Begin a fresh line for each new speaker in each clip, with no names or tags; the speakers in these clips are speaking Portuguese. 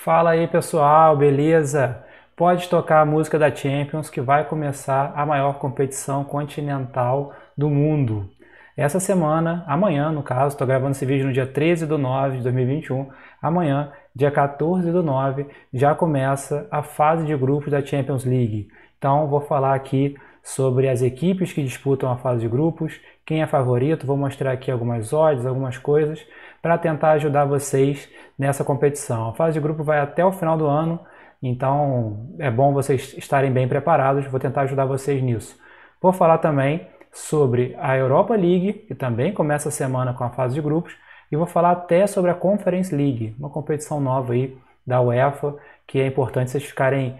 Fala aí pessoal, beleza? Pode tocar a música da Champions que vai começar a maior competição continental do mundo. Essa semana, amanhã no caso, estou gravando esse vídeo no dia 13 de nove de 2021. Amanhã, dia 14 do 9, já começa a fase de grupos da Champions League. Então vou falar aqui sobre as equipes que disputam a fase de grupos, quem é favorito, vou mostrar aqui algumas odds, algumas coisas, para tentar ajudar vocês nessa competição. A fase de grupo vai até o final do ano, então é bom vocês estarem bem preparados, vou tentar ajudar vocês nisso. Vou falar também sobre a Europa League, que também começa a semana com a fase de grupos, e vou falar até sobre a Conference League, uma competição nova aí da UEFA, que é importante vocês ficarem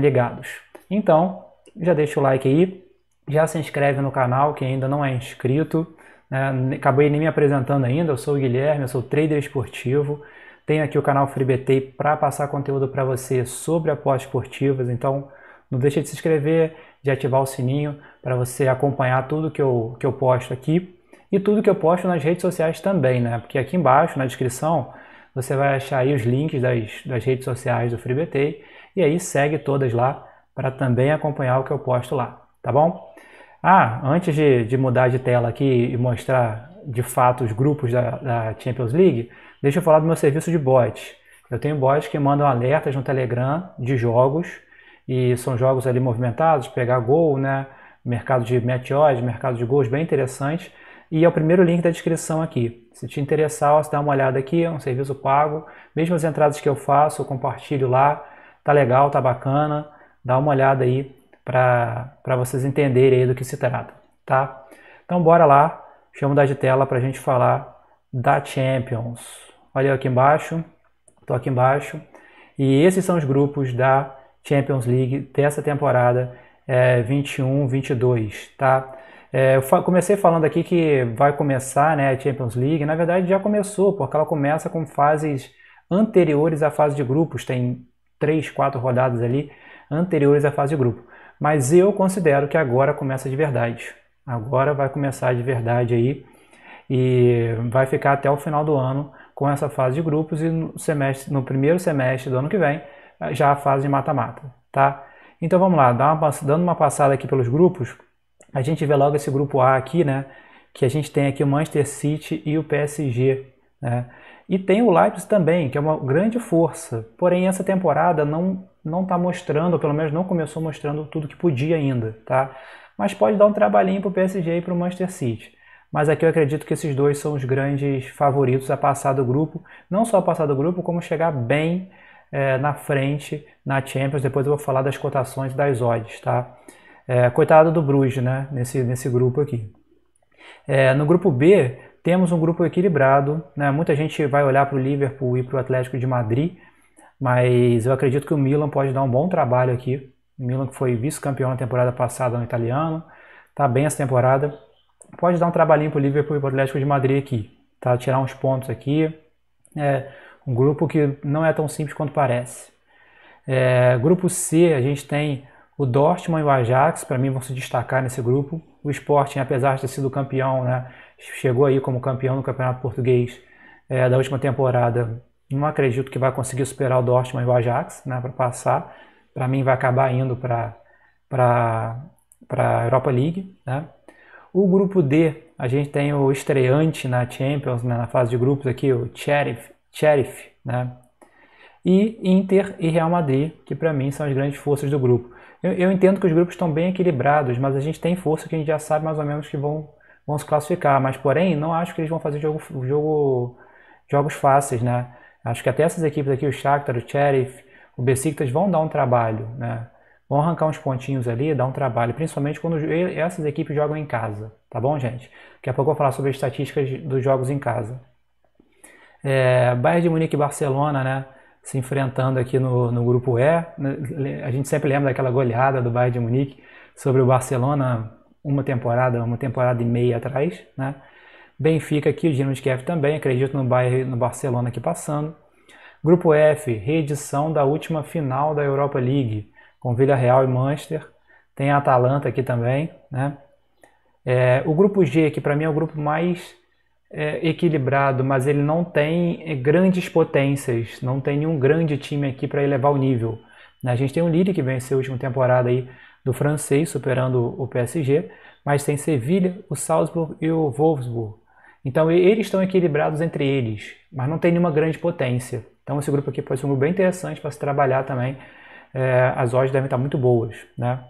ligados. Então, já deixa o like aí, já se inscreve no canal, quem ainda não é inscrito, né? Acabei nem me apresentando ainda, eu sou o Guilherme, eu sou trader esportivo, tenho aqui o canal FreeBT para passar conteúdo para você sobre apostas esportivas, então não deixa de se inscrever, de ativar o sininho para você acompanhar tudo que eu posto aqui e tudo que eu posto nas redes sociais também, né? Porque aqui embaixo, na descrição, você vai achar aí os links das redes sociais do FreeBT e aí segue todas lá para também acompanhar o que eu posto lá, tá bom? Antes de mudar de tela aqui e mostrar de fato os grupos da Champions League, deixa eu falar do meu serviço de bot. Eu tenho bots que mandam alertas no Telegram de jogos, e são jogos ali movimentados, pegar gol, né? Mercado de match odds, mercado de gols bem interessante. E é o primeiro link da descrição aqui. Se te interessar, você dá uma olhada aqui, é um serviço pago. Mesmo as entradas que eu faço, eu compartilho lá. Tá legal, tá bacana. Dá uma olhada aí para vocês entenderem aí do que se trata, tá? Então bora lá, deixa eu mudar de tela para a gente falar da Champions. Olha aqui embaixo, tô aqui embaixo, e esses são os grupos da Champions League dessa temporada 21-22, tá? Eu comecei falando aqui que vai começar, né, a Champions League, na verdade já começou, porque ela começa com fases anteriores à fase de grupos, tem 3, 4 rodadas ali anteriores à fase de grupo. Mas eu considero que agora começa de verdade. Agora vai começar de verdade aí e vai ficar até o final do ano com essa fase de grupos e no primeiro semestre do ano que vem já a fase de mata-mata, tá? Então vamos lá, dando uma passada aqui pelos grupos, a gente vê logo esse grupo A aqui, né? Que a gente tem aqui o Manchester City e o PSG, né? E tem o Leipzig também, que é uma grande força, porém essa temporada não está mostrando, ou pelo menos não começou mostrando tudo que podia ainda, tá? Mas pode dar um trabalhinho para o PSG e para o Manchester City. Mas aqui eu acredito que esses dois são os grandes favoritos a passar do grupo, não só a passar do grupo, como chegar bem na frente na Champions. Depois eu vou falar das cotações das odds, tá? Coitado do Bruges, né? Nesse grupo aqui. No grupo B, temos um grupo equilibrado, né? Muita gente vai olhar para o Liverpool e para o Atlético de Madrid, mas eu acredito que o Milan pode dar um bom trabalho aqui. O Milan, que foi vice-campeão na temporada passada no italiano, está bem essa temporada. Pode dar um trabalhinho para o Liverpool e para o Atlético de Madrid aqui, tá? Tirar uns pontos aqui. É um grupo que não é tão simples quanto parece. Grupo C, a gente tem o Dortmund e o Ajax, para mim vão se destacar nesse grupo. O Sporting, apesar de ter sido campeão, né, chegou aí como campeão no Campeonato Português da última temporada. Não acredito que vai conseguir superar o Dortmund e o Ajax, né, para passar. Para mim vai acabar indo para a Europa League, né? O grupo D, a gente tem o estreante na Champions, né, na fase de grupos aqui, o Sheriff, né? E Inter e Real Madrid, que para mim são as grandes forças do grupo. Eu entendo que os grupos estão bem equilibrados, mas a gente tem força que a gente já sabe mais ou menos que vão se classificar. Mas porém, não acho que eles vão fazer jogos fáceis, né? Acho que até essas equipes aqui, o Shakhtar, o Sheriff, o Besiktas, vão dar um trabalho, né? Vão arrancar uns pontinhos ali, dar um trabalho, principalmente quando essas equipes jogam em casa, tá bom, gente? Daqui a pouco eu vou falar sobre as estatísticas dos jogos em casa. Bayern de Munique e Barcelona, né? Se enfrentando aqui no grupo E. A gente sempre lembra daquela goleada do Bayern de Munique sobre o Barcelona uma temporada e meia atrás, né? Benfica aqui, o Dinamo de Kiev também, acredito no Bayern, no Barcelona aqui passando. Grupo F, reedição da última final da Europa League, com Villarreal e Manchester. Tem a Atalanta aqui também, né? O grupo G, que para mim é o grupo mais equilibrado, mas ele não tem grandes potências, não tem nenhum grande time aqui para elevar o nível. Né? A gente tem o Lille que venceu a última temporada aí do francês, superando o PSG, mas tem Sevilha, o Salzburg e o Wolfsburg. Então eles estão equilibrados entre eles, mas não tem nenhuma grande potência. Então esse grupo aqui pode ser um grupo bem interessante para se trabalhar também. As odds devem estar muito boas, né?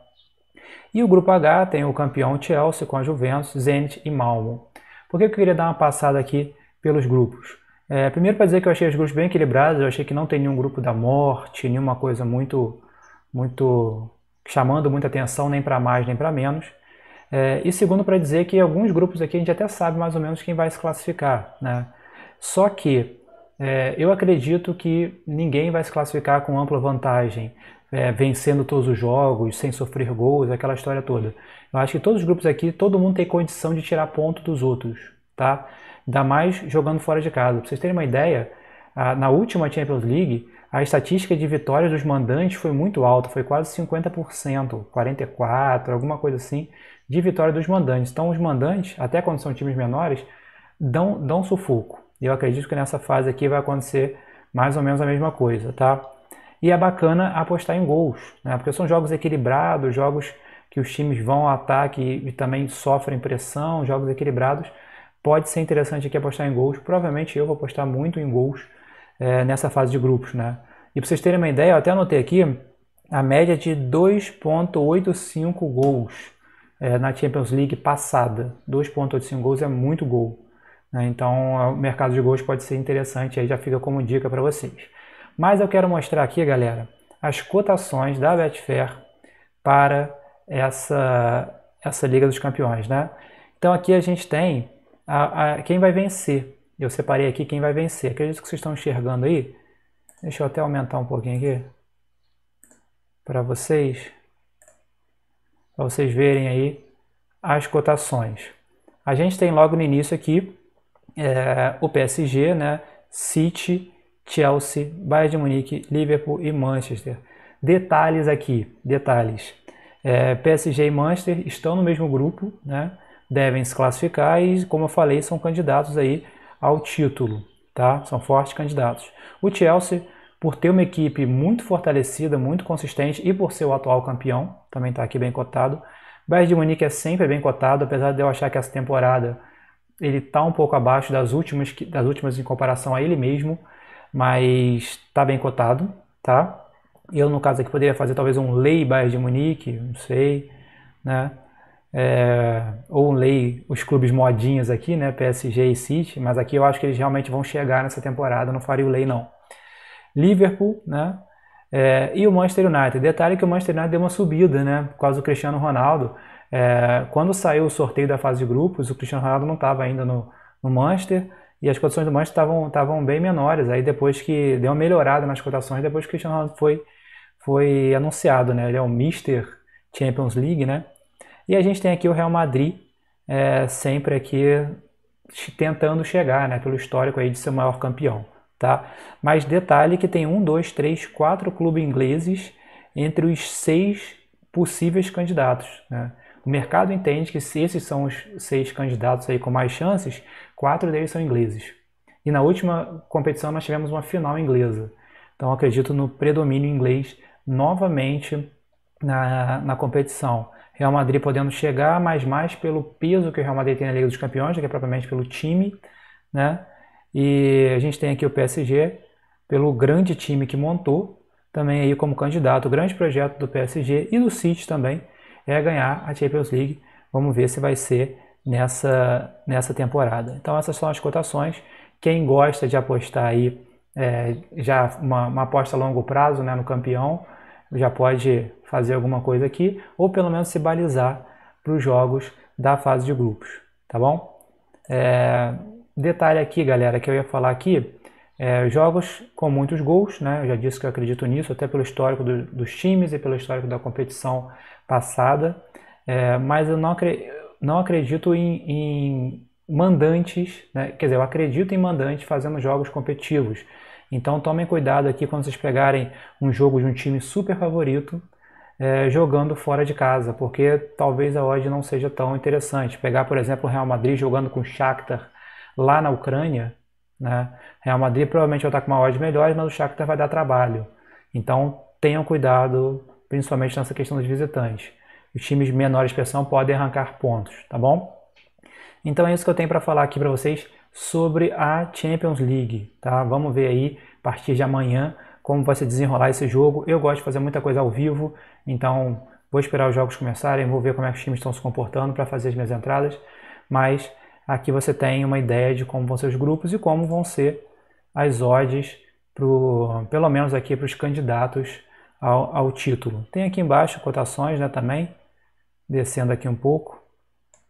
E o grupo H tem o campeão Chelsea com a Juventus, Zenit e Malmo. Por que eu queria dar uma passada aqui pelos grupos? Primeiro para dizer que eu achei os grupos bem equilibrados, eu achei que não tem nenhum grupo da morte, nenhuma coisa muito chamando muita atenção, nem para mais nem para menos. E segundo para dizer que alguns grupos aqui a gente até sabe mais ou menos quem vai se classificar, né? Só que eu acredito que ninguém vai se classificar com ampla vantagem, vencendo todos os jogos, sem sofrer gols, aquela história toda. Eu acho que todos os grupos aqui, todo mundo tem condição de tirar ponto dos outros, tá? Ainda mais jogando fora de casa. Para vocês terem uma ideia, na última Champions League, a estatística de vitórias dos mandantes foi muito alta, foi quase 50%, 44%, alguma coisa assim, de vitória dos mandantes. Então os mandantes, até quando são times menores, dão sufoco. E eu acredito que nessa fase aqui vai acontecer mais ou menos a mesma coisa, tá? E é bacana apostar em gols, né? Porque são jogos equilibrados, jogos que os times vão ao ataque e também sofrem pressão, jogos equilibrados. Pode ser interessante aqui apostar em gols. Provavelmente eu vou apostar muito em gols nessa fase de grupos, né? E para vocês terem uma ideia, eu até anotei aqui a média de 2,85 gols na Champions League passada. 2,85 gols é muito gol. Então o mercado de gols pode ser interessante, aí já fica como dica para vocês. Mas eu quero mostrar aqui, galera, as cotações da Betfair para essa Liga dos Campeões, né? Então aqui a gente tem quem vai vencer. Eu separei aqui quem vai vencer. Acredito que vocês estão enxergando aí. Deixa eu até aumentar um pouquinho aqui para vocês verem aí as cotações. A gente tem logo no início aqui o PSG, né? City, Chelsea, Bayern de Munique, Liverpool e Manchester. Detalhes aqui, PSG e Manchester estão no mesmo grupo, né? Devem se classificar e, como eu falei, são candidatos aí ao título, tá? São fortes candidatos. O Chelsea, por ter uma equipe muito fortalecida, muito consistente e por ser o atual campeão, também está aqui bem cotado. Bayern de Munique é sempre bem cotado, apesar de eu achar que essa temporada ele está um pouco abaixo das últimas em comparação a ele mesmo, mas está bem cotado, tá? Eu, no caso aqui, poderia fazer talvez um lei Bayern de Munique, não sei, né? Ou um lei os clubes modinhos aqui, né? PSG e City, mas aqui eu acho que eles realmente vão chegar nessa temporada, não faria o lei não. Liverpool, né? E o Manchester United. Detalhe que o Manchester United deu uma subida, né? Por causa do Cristiano Ronaldo. Quando saiu o sorteio da fase de grupos, o Cristiano Ronaldo não estava ainda no Manchester e as cotações do Manchester estavam bem menores. Aí depois que deu uma melhorada nas cotações, depois que o Cristiano Ronaldo foi anunciado, né? Ele é o Mister Champions League, né? E a gente tem aqui o Real Madrid, sempre aqui tentando chegar, né? Pelo histórico aí de ser o maior campeão, tá? Mas detalhe que tem 1, 2, 3, 4 clubes ingleses entre os 6 possíveis candidatos, né? O mercado entende que se esses são os 6 candidatos aí com mais chances, 4 deles são ingleses. E na última competição nós tivemos uma final inglesa. Então eu acredito no predomínio inglês novamente na competição. Real Madrid podendo chegar, mas mais pelo peso que o Real Madrid tem na Liga dos Campeões do que propriamente pelo time, né? E a gente tem aqui o PSG, pelo grande time que montou, também aí como candidato, o grande projeto do PSG e do City também é ganhar a Champions League. Vamos ver se vai ser nessa temporada. Então essas são as cotações. Quem gosta de apostar aí, já uma aposta a longo prazo, né, no campeão, já pode fazer alguma coisa aqui, ou pelo menos se balizar para os jogos da fase de grupos, tá bom? Detalhe aqui, galera, que eu ia falar aqui, jogos com muitos gols, né? Eu já disse que eu acredito nisso, até pelo histórico dos times e pelo histórico da competição passada, mas eu não acredito em mandantes, né? Quer dizer, eu acredito em mandantes fazendo jogos competitivos. Então tomem cuidado aqui quando vocês pegarem um jogo de um time super favorito jogando fora de casa, porque talvez a odd não seja tão interessante. Pegar, por exemplo, o Real Madrid jogando com o Shakhtar lá na Ucrânia, né? Real Madrid provavelmente vai estar com uma odd melhor, mas o Shakhtar vai dar trabalho. Então tenham cuidado, principalmente nessa questão dos visitantes. Os times de menor expressão podem arrancar pontos, tá bom? Então é isso que eu tenho para falar aqui para vocês sobre a Champions League, tá? Vamos ver aí a partir de amanhã como vai se desenrolar esse jogo. Eu gosto de fazer muita coisa ao vivo, então vou esperar os jogos começarem, vou ver como é que os times estão se comportando para fazer as minhas entradas, mas aqui você tem uma ideia de como vão ser os grupos e como vão ser as odds, pelo menos aqui para os candidatos ao título. Tem aqui embaixo cotações, né, também, descendo aqui um pouco.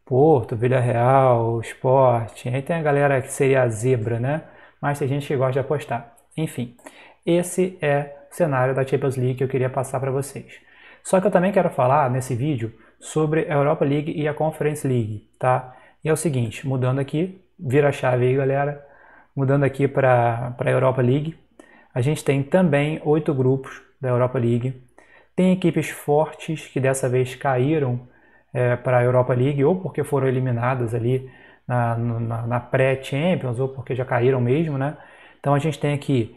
Porto, Villarreal, Sport, aí tem a galera que seria a zebra, né? Mas tem gente que gosta de apostar. Enfim, esse é o cenário da Champions League que eu queria passar para vocês. Só que eu também quero falar nesse vídeo sobre a Europa League e a Conference League, tá? E é o seguinte, mudando aqui, vira a chave aí, galera, mudando aqui para a Europa League, a gente tem também 8 grupos da Europa League, tem equipes fortes que dessa vez caíram para a Europa League, ou porque foram eliminadas ali na pré-Champions, ou porque já caíram mesmo, né? Então a gente tem aqui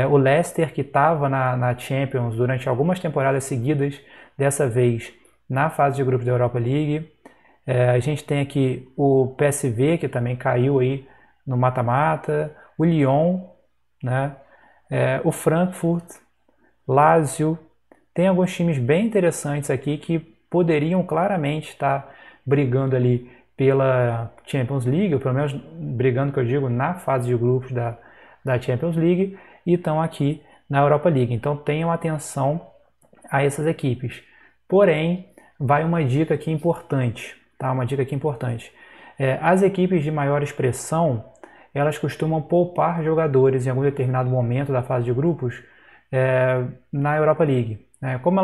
o Leicester, que estava na Champions durante algumas temporadas seguidas, dessa vez na fase de grupos da Europa League. A gente tem aqui o PSV, que também caiu aí no mata-mata, o Lyon, né? O Frankfurt, Lazio. Tem alguns times bem interessantes aqui que poderiam claramente estar brigando ali pela Champions League, ou pelo menos brigando, que eu digo, na fase de grupos da Champions League, e estão aqui na Europa League. Então tenham atenção a essas equipes. Porém, vai uma dica aqui importante, tá? Uma dica aqui importante. As equipes de maior expressão, elas costumam poupar jogadores em algum determinado momento da fase de grupos na Europa League. Como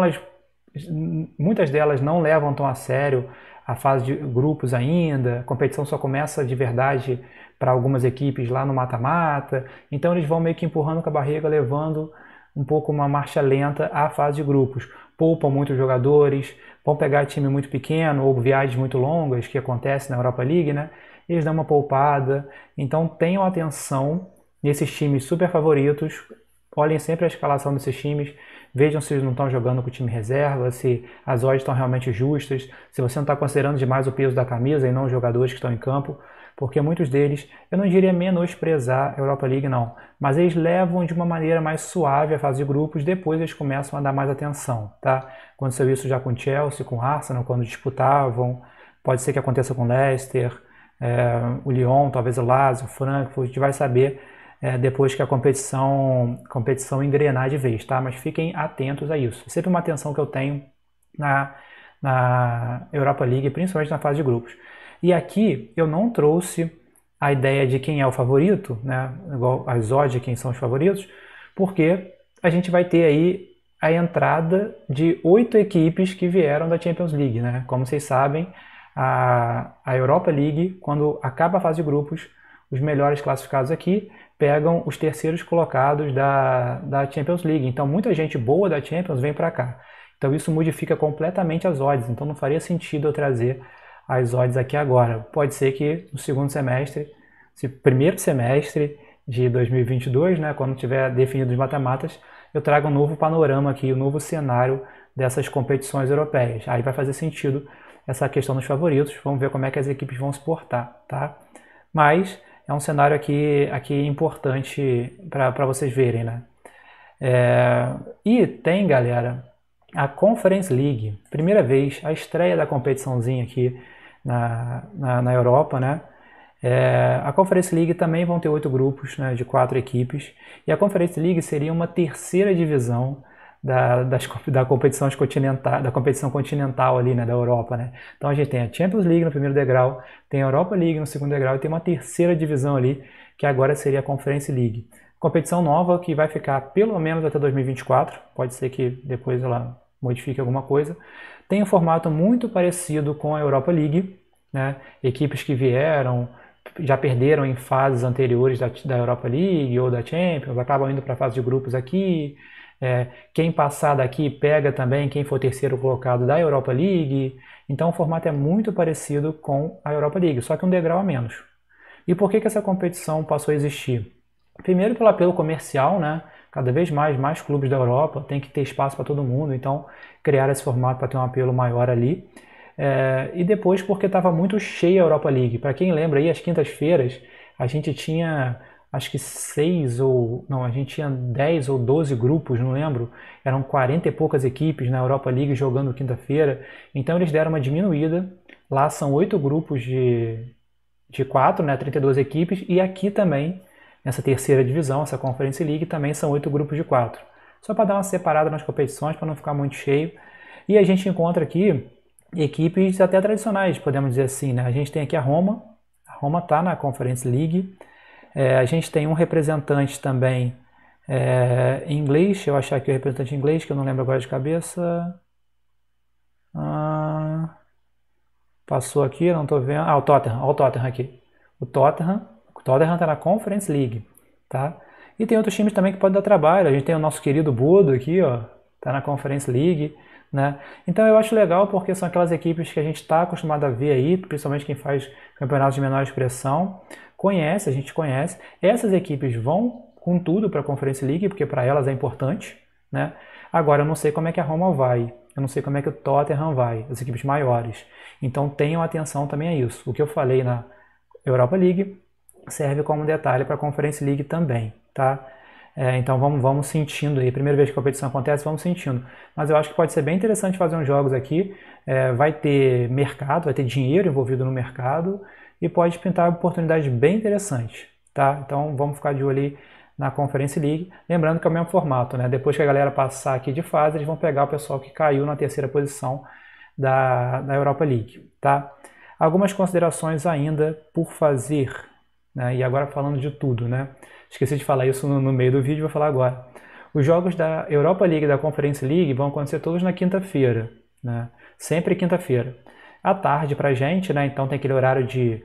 muitas delas não levam tão a sério a fase de grupos ainda, a competição só começa de verdade para algumas equipes lá no mata-mata, então eles vão meio que empurrando com a barriga, levando um pouco uma marcha lenta à fase de grupos. Poupam muitos jogadores, vão pegar time muito pequeno ou viagens muito longas, que acontece na Europa League, né? Eles dão uma poupada, então tenham atenção nesses times super favoritos, olhem sempre a escalação desses times, vejam se eles não estão jogando com o time reserva, se as odds estão realmente justas, se você não está considerando demais o peso da camisa e não os jogadores que estão em campo, porque muitos deles, eu não diria menosprezar a Europa League não, mas eles levam de uma maneira mais suave a fase de grupos, depois eles começam a dar mais atenção, tá? Aconteceu isso já com o Chelsea, com o Arsenal, quando disputavam, pode ser que aconteça com o Leicester, o Lyon, talvez o Lazio, o Frankfurt, a gente vai saber depois que a competição engrenar de vez, tá? Mas fiquem atentos a isso. É sempre uma atenção que eu tenho na Europa League, principalmente na fase de grupos. E aqui eu não trouxe a ideia de quem é o favorito, né? Igual as odds de quem são os favoritos, porque a gente vai ter aí a entrada de 8 equipes que vieram da Champions League, né? Como vocês sabem, a Europa League, quando acaba a fase de grupos, os melhores classificados aqui pegam os terceiros colocados da Champions League. Então muita gente boa da Champions vem para cá. Então isso modifica completamente as odds. Então não faria sentido eu trazer as odds aqui agora. Pode ser que no segundo semestre, primeiro semestre de 2022, né, quando tiver definido os mata-matas, eu trago um novo panorama aqui, um novo cenário dessas competições europeias. Aí vai fazer sentido essa questão dos favoritos. Vamos ver como é que as equipes vão se portar, tá? Mas é um cenário aqui importante para vocês verem, né? E tem, galera, a Conference League. Primeira vez, a estreia da competiçãozinha aqui na Europa, né? A Conference League também vão ter 8 grupos, né, de 4 equipes. E a Conference League seria uma terceira divisão da competição continental ali, né, da Europa, né? Então a gente tem a Champions League no primeiro degrau, tem a Europa League no segundo degrau e tem uma terceira divisão ali, que agora seria a Conference League. Competição nova que vai ficar pelo menos até 2024, pode ser que depois ela modifique alguma coisa. Tem um formato muito parecido com a Europa League, né? Equipes que vieram, já perderam em fases anteriores da Europa League ou da Champions, acabam indo para a fase de grupos aqui. Quem passar daqui pega também quem for terceiro colocado da Europa League. Então o formato é muito parecido com a Europa League, só que um degrau a menos. E por que essa competição passou a existir? Primeiro pelo apelo comercial, né? Cada vez mais clubes da Europa, tem que ter espaço para todo mundo, então criar esse formato para ter um apelo maior ali. E depois porque estava muito cheia a Europa League. Para quem lembra aí, às quintas-feiras, a gente tinha acho que a gente tinha 10 ou 12 grupos, não lembro. Eram 40 e poucas equipes na Europa League jogando quinta-feira. Então eles deram uma diminuída. Lá são 8 grupos de 4, né, 32 equipes. E aqui também, nessa terceira divisão, essa Conference League, também são 8 grupos de 4. Só para dar uma separada nas competições, para não ficar muito cheio. E a gente encontra aqui equipes até tradicionais, podemos dizer assim, né? A gente tem aqui a Roma está na Conference League. A gente tem um representante também em inglês, deixa eu achar aqui o representante em inglês, que eu não lembro agora de cabeça. Passou aqui, não estou vendo. O Tottenham, olha o Tottenham aqui. O Tottenham está na Conference League, tá? E tem outros times também que podem dar trabalho. A gente tem o nosso querido Bodo aqui, ó, está na Conference League, né? Então eu acho legal porque são aquelas equipes que a gente está acostumado a ver aí, principalmente quem faz campeonatos de menor expressão, a gente conhece. Essas equipes vão com tudo para a Conference League, porque para elas é importante, né? Agora eu não sei como é que a Roma vai, eu não sei como é que o Tottenham vai, as equipes maiores. Então tenham atenção também a isso. O que eu falei na Europa League serve como detalhe para a Conference League também, tá? Então vamos sentindo aí. Primeira vez que a competição acontece, vamos sentindo. Mas eu acho que pode ser bem interessante fazer uns jogos aqui. Vai ter mercado, vai ter dinheiro envolvido no mercado e pode pintar oportunidades bem interessantes, tá? Então vamos ficar de olho aí na Conference League. Lembrando que é o mesmo formato, né? Depois que a galera passar aqui de fase, eles vão pegar o pessoal que caiu na terceira posição da Europa League, tá? Algumas considerações ainda por fazer, né? E agora falando de tudo, né? Esqueci de falar isso no meio do vídeo, vou falar agora. Os jogos da Europa League e da Conference League vão acontecer todos na quinta-feira, né? Sempre quinta-feira. À tarde pra gente, né? Então tem aquele horário de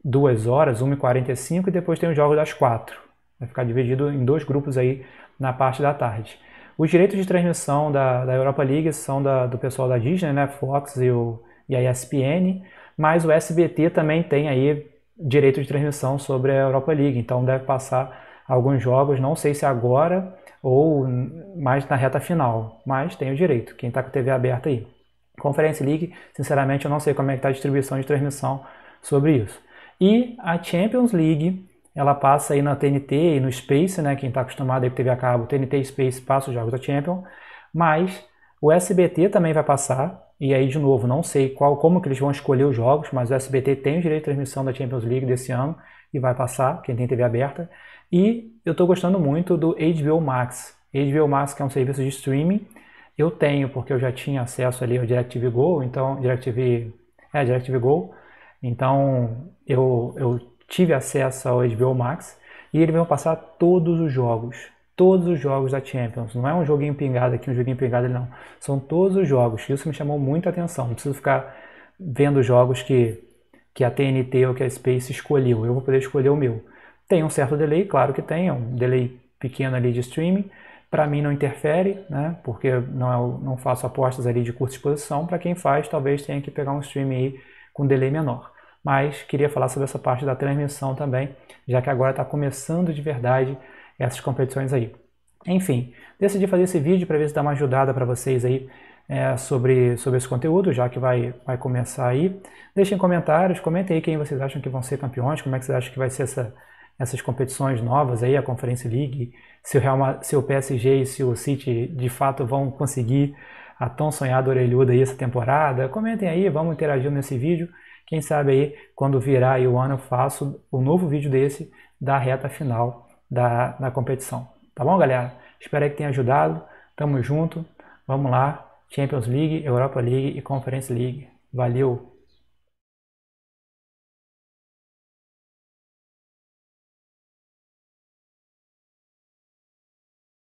2 horas, 1h45, e depois tem os jogos das 4. Vai ficar dividido em 2 grupos aí na parte da tarde. Os direitos de transmissão da Europa League são do pessoal da Disney, né? Fox e a ESPN, mas o SBT também tem aí direito de transmissão sobre a Europa League, então deve passar alguns jogos, não sei se agora ou mais na reta final, mas tem o direito, quem está com a TV aberta aí. Conference League, sinceramente eu não sei como é que está a distribuição de transmissão sobre isso. E a Champions League, ela passa aí na TNT e no Space, né? Quem está acostumado aí com TV a cabo, TNT e Space passa os jogos da Champions, mas o SBT também vai passar, e aí de novo, não sei como que eles vão escolher os jogos, mas o SBT tem o direito de transmissão da Champions League desse ano, e vai passar, quem tem TV aberta. E eu estou gostando muito do HBO Max. HBO Max, que é um serviço de streaming, eu tenho porque eu já tinha acesso ali ao DirecTV Go, então DirecTV Go, então eu tive acesso ao HBO Max e eles vão passar todos os jogos da Champions. Não é um joguinho pingado aqui, um joguinho pingado ali, não. São todos os jogos. Isso me chamou muita atenção. Não preciso ficar vendo jogos que a TNT ou que a Space escolheu. Eu vou poder escolher o meu. Tem um certo delay, claro que tem, é um delay pequeno ali de streaming. Para mim não interfere, né? Porque não faço apostas ali de curta exposição. Para quem faz, talvez tenha que pegar um streaming aí com delay menor. Mas queria falar sobre essa parte da transmissão também, já que agora está começando de verdade essas competições aí. Enfim, decidi fazer esse vídeo para ver se dá uma ajudada para vocês aí sobre esse conteúdo, já que vai começar aí. Deixem comentários, comentem aí quem vocês acham que vão ser campeões, como é que vocês acham que vai ser essas competições novas aí, a Conference League, se o PSG e se o City de fato vão conseguir a tão sonhada orelhuda aí essa temporada. Comentem aí, vamos interagir nesse vídeo. Quem sabe aí, quando virar aí o ano, eu faço um novo vídeo desse da reta final da competição. Tá bom, galera? Espero que tenha ajudado. Tamo junto. Vamos lá. Champions League, Europa League e Conference League. Valeu!